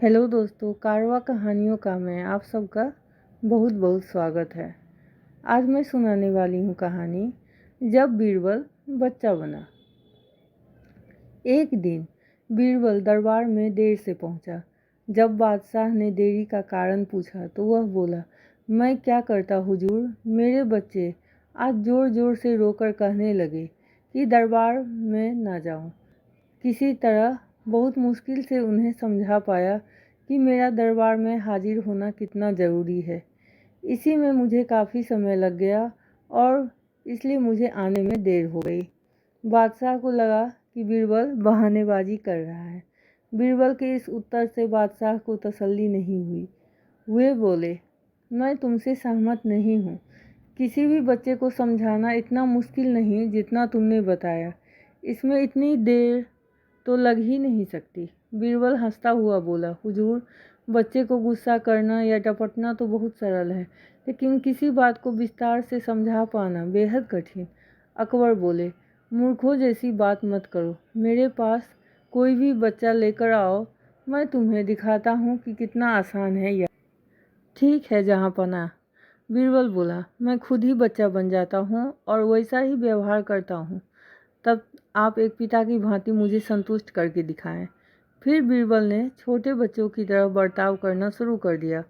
Hello दोस्तों, कारवां कहानियों का में आप सबका बहुत बहुत स्वागत है। आज मैं सुनाने वाली हूँ कहानी जब बीरबल बच्चा बना। एक दिन बीरबल दरबार में देर से पहुँचा। जब बादशाह ने देरी का कारण पूछा तो वह बोला, मैं क्या करता हुजूर, मेरे बच्चे आज ज़ोर ज़ोर से रोकर कहने लगे कि दरबार में ना जाऊँ। किसी तरह बहुत मुश्किल से उन्हें समझा पाया कि मेरा दरबार में हाजिर होना कितना ज़रूरी है। इसी में मुझे काफ़ी समय लग गया और इसलिए मुझे आने में देर हो गई। बादशाह को लगा कि बीरबल बहानेबाजी कर रहा है। बीरबल के इस उत्तर से बादशाह को तसल्ली नहीं हुई। वे बोले, मैं तुमसे सहमत नहीं हूँ। किसी भी बच्चे को समझाना इतना मुश्किल नहीं जितना तुमने बताया। इसमें इतनी देर तो लग ही नहीं सकती। बीरबल हंसता हुआ बोला, हुजूर, बच्चे को गुस्सा करना या डपटना तो बहुत सरल है, लेकिन किसी बात को विस्तार से समझा पाना बेहद कठिन। अकबर बोले, मूर्खों जैसी बात मत करो। मेरे पास कोई भी बच्चा लेकर आओ, मैं तुम्हें दिखाता हूँ कि कितना आसान है यह। ठीक है जहाँपनाह, बीरबल बोला, मैं खुद ही बच्चा बन जाता हूँ और वैसा ही व्यवहार करता हूँ। तब आप एक पिता की भांति मुझे संतुष्ट करके दिखाएं। फिर बीरबल ने छोटे बच्चों की तरह बर्ताव करना शुरू कर दिया।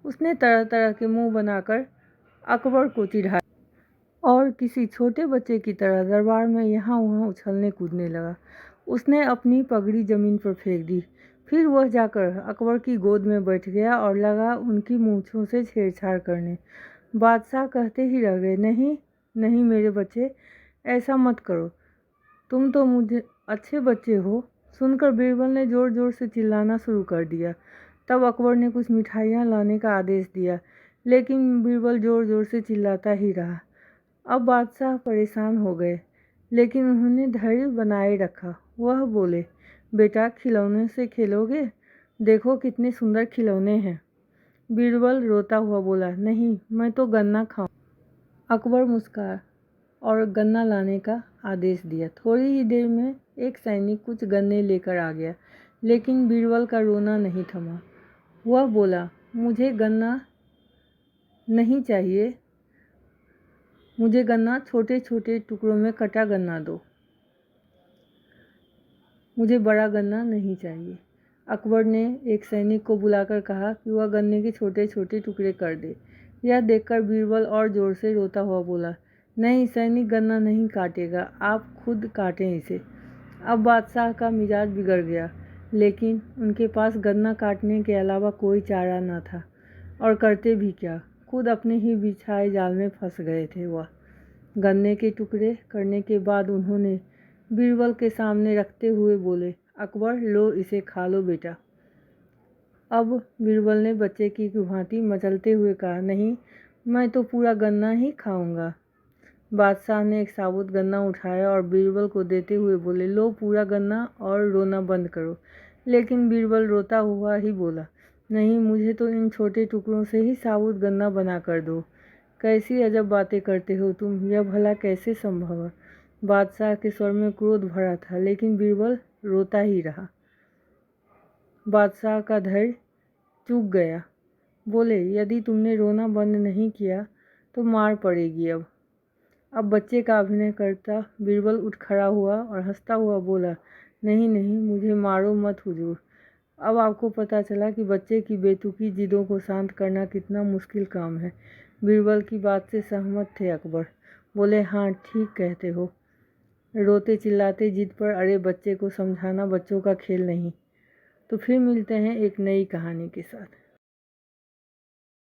उसने तरह तरह के मुंह बनाकर अकबर को चिढ़ाया और किसी छोटे बच्चे की तरह दरबार में यहाँ वहाँ उछलने कूदने लगा। उसने अपनी पगड़ी जमीन पर फेंक दी। फिर वह जाकर अकबर की गोद में बैठ गया और लगा उनकी मूंछों से छेड़छाड़ करने। बादशाह कहते ही रह गए, नहीं नहीं मेरे बच्चे, ऐसा मत करो, तुम तो मुझे अच्छे बच्चे हो। सुनकर बीरबल ने ज़ोर ज़ोर से चिल्लाना शुरू कर दिया। तब अकबर ने कुछ मिठाइयाँ लाने का आदेश दिया, लेकिन बीरबल ज़ोर ज़ोर से चिल्लाता ही रहा। अब बादशाह परेशान हो गए, लेकिन उन्होंने धैर्य बनाए रखा। वह बोले, बेटा, खिलौने से खेलोगे? देखो कितने सुंदर खिलौने हैं। बीरबल रोता हुआ बोला, नहीं, मैं तो गन्ना खाऊं। अकबर मुस्कुराया और गन्ना लाने का आदेश दिया। थोड़ी ही देर में एक सैनिक कुछ गन्ने लेकर आ गया, लेकिन बीरबल का रोना नहीं थमा। वह बोला, मुझे गन्ना नहीं चाहिए, मुझे गन्ना छोटे छोटे टुकड़ों में कटा गन्ना दो, मुझे बड़ा गन्ना नहीं चाहिए। अकबर ने एक सैनिक को बुलाकर कहा कि वह गन्ने के छोटे छोटे टुकड़े कर दे। यह देखकर बीरबल और ज़ोर से रोता हुआ बोला, नहीं, सैनिक गन्ना नहीं काटेगा, आप खुद काटें इसे। अब बादशाह का मिजाज बिगड़ गया, लेकिन उनके पास गन्ना काटने के अलावा कोई चारा न था, और करते भी क्या, खुद अपने ही बिछाए जाल में फंस गए थे। वह गन्ने के टुकड़े करने के बाद उन्होंने बीरबल के सामने रखते हुए बोले, अकबर, लो इसे खा लो बेटा। अब बीरबल ने बच्चे की भांति मचलते हुए कहा, नहीं, मैं तो पूरा गन्ना ही खाऊंगा। बादशाह ने एक साबुत गन्ना उठाया और बीरबल को देते हुए बोले, लो पूरा गन्ना और रोना बंद करो। लेकिन बीरबल रोता हुआ ही बोला, नहीं, मुझे तो इन छोटे टुकड़ों से ही साबुत गन्ना बना कर दो। कैसी अजब बातें करते हो तुम, यह भला कैसे संभव है? बादशाह के स्वर में क्रोध भरा था, लेकिन बीरबल रोता ही रहा। बादशाह का धैर्य चूक गया। बोले, यदि तुमने रोना बंद नहीं किया तो मार पड़ेगी। अब बच्चे का अभिनय करता बीरबल उठ खड़ा हुआ और हंसता हुआ बोला, नहीं नहीं, मुझे मारो मत हुजूर। अब आपको पता चला कि बच्चे की बेतुकी जिदों को शांत करना कितना मुश्किल काम है। बीरबल की बात से सहमत थे अकबर। बोले, हाँ, ठीक कहते हो। रोते चिल्लाते जिद पर अड़े बच्चे को समझाना बच्चों का खेल नहीं। तो फिर मिलते हैं एक नई कहानी के साथ।